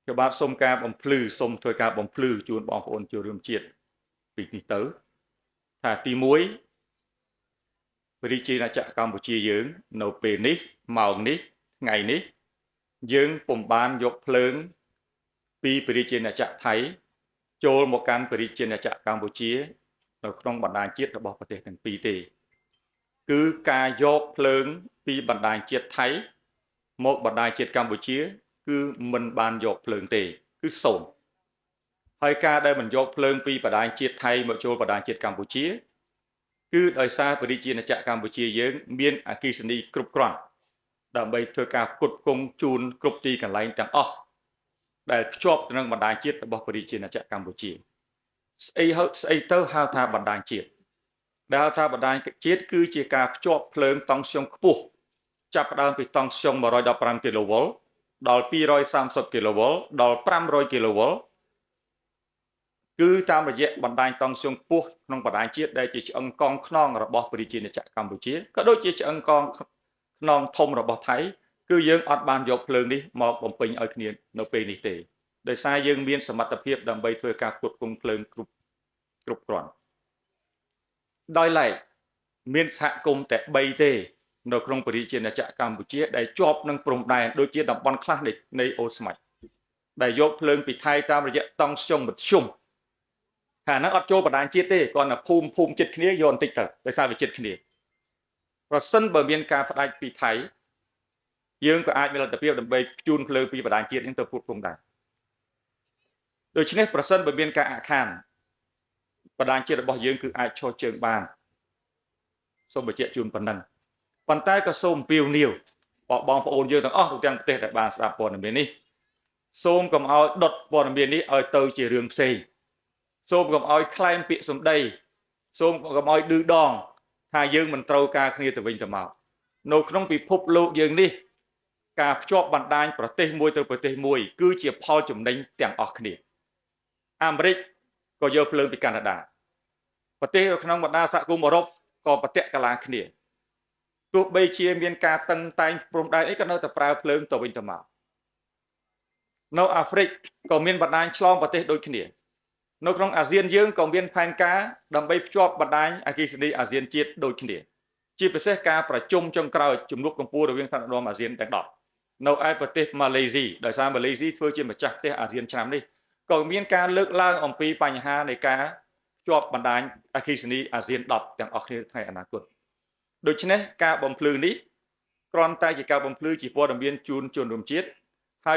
cái bạn xôm ca bóng plư xôm thôi ca bóng plư chuồn bóng ôn chuồn rươm chiết bị tí tớ thả tí muối vì chi là chạ Campuchia dưỡng nấu bề ní màu ní ngày ní dưỡng bồm ban dọc phlớn vì chi là chạ thấy chôl một căn vì chi là chạ Campuchia ở trong bản đàn chiết là bỏ thể thành pi tì cứ ca dọc phlớn vì bản đàn chiết thấy một bản đàn chiết Campuchia cứ mình ban dọc phlớn tì cứ sổn hơi ca đây mình dọc phlớn vì bản đàn chiết thấy một chôl bản đàn chiết Campuchia cứ đời xa vì chi là chạ Campuchia dưỡng miên Akisani cục krònដើម្បីធ្វើការផ្គត់ផ្គង់ជូនគ្រប់ទីកន្លែងទាំងអស់ដែលភ្ជាប់ទៅនឹងបណ្ដាញជាតិរបស់ប្រជាណាចក្រកម្ពុជាស្អីទៅហៅថាបណ្ដាញជាតិដែលហៅថាបណ្ដាញជាតិគឺជាការភ្ជាប់ភ្លើងតង់ស្យុងខ្ពស់ចាប់ផ្ដើមពីតង់ស្យុង115 kV ដល់230 kV ដល់500 kV គឺតាមរយៈបណ្ដាញតង់ស្យុងខ្ពស់ក្នុងបណ្ដាញជាតិដែលជាឆ្អឹងកងខ្នងរបស់ប្រជាណាចក្រកម្ពុជាក៏ដូចជាឆ្អឹងកងខ្នងធំរបស់ថៃគឺយើងអត់បានយកភ្លើងនេះមកបំពេញឲ្យគ្នានៅពេលនេះទេដោយសារយើងមានសមត្ថភាពដើម្បីធ្វើការផ្គត់ផ្គង់ភ្លើងគ្រប់គ្រាន់ដោយឡែកមានសហគមន៍តែ3ទេនៅក្នុងប្រជាណាចក្រកម្ពុជាដែលជាប់នឹងព្រំដែនដូចជាតំបន់ខ្លះនៃអូស្មាច់ដែលយកភ្លើងពីថៃតាមរយៈតង់ស្យុងមធ្យមខាងហ្នឹងអត់ចូលបណ្ដាញជាតិទេគ្រាន់តែភូមិចិត្តគ្នាយកបន្តិចទៅដោយសារវាចិត្តគ្នាប្រសិនបើមានការផ្ដាច់ពីថៃយើងក៏អាចមានលទ្ធភាពដើម្បីជូនភ្លើងពីបណ្ដាញជាតិនេះទៅពុតពងដែរដូច្នេះប្រសិនបើមានការអាក់ខានបណ្ដាញជាតិរបស់យើងគឺអាចឈរជើងបានសូមបញ្ជាក់ជូនប៉ុណ្ណឹងប៉ុន្តែក៏សូមអំពាវនាវបងប្អូនយើងទាំងអស់ទូទាំងប្រទេសដែលបានស្ដាប់ព័ត៌មាននេះសូមកុំឲ្យដុតព័ត៌មាននេះឲ្យទៅជារឿងផ្សេងសូមកុំឲ្យក្លែងពាក្យសម្ដីសូមកុំឲ្យឌឺដងថាយើងមិនត្រូវការគ្នាទៅវិញទៅមកនៅក្នុងពិភពលោកយើងនេះការភ្ជាប់បណ្ដាញប្រទេសមួយទៅប្រទេសមួយគឺជាផលចំណេញទាំងអស់គ្នាអាមេរិកក៏យកភ្លើងពីកាណាដាប្រទេសនៅក្នុងបណ្ដាសហគមន៍អឺរ៉ុបក៏ប្រតិកលាគ្នាទោះបីជាមានការតឹងតែងព្រំដែនអីក៏នៅតែប្រើភ្លើងទៅវិញទៅមកនៅអាហ្វ្រិកក៏មានបណ្ដាញឆ្លងប្រទេសដូចគ្នានៅក្នុងអាស៊ានយើងក៏មានផែនការដើម្បីភ្ជាប់បណ្ដាញអគ្គិសនីអាស៊ានជាតិដូចគ្នាជាពិសេសការប្រជុំចុងក្រោយជំនួបកម្ពុជារវាងថ្នាក់ដឹកនាំអាស៊ានទាំង10នៅឯប្រទេសម៉ាឡេស៊ីដោយសារម៉ាឡេស៊ីធ្វើជាម្ចាស់ផ្ទះអាស៊ានឆ្នាំនេះក៏មានការលើកឡើងអំពីបញ្ហានៃការភ្ជាប់បណ្ដាញអគ្គិសនីអាស៊ាន10ទាំងអស់គ្នាថ្ងៃអនាគតដូច្នេះការបំភ្លឺនេះគ្រាន់តែជាការបំភ្លឺជាព័ត៌មានជូនជនរួមជាតិ